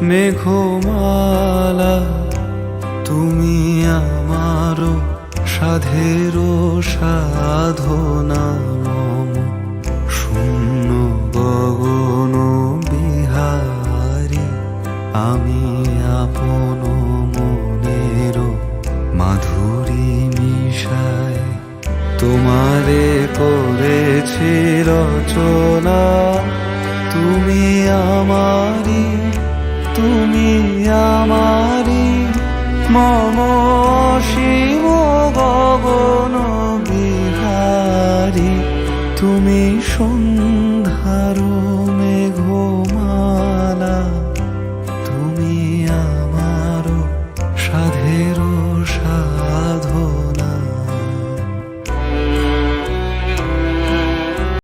মেঘমালা তুমি আমার সাধের সাধনা মম শূন্য গগন বিহারী আমি আপন মনের মাধুরী মিশায় তোমারে করেছি রচনা তুমি আমারি মম শিব গগন বিহারী তুমি সন্ধ্যার মেঘমালা।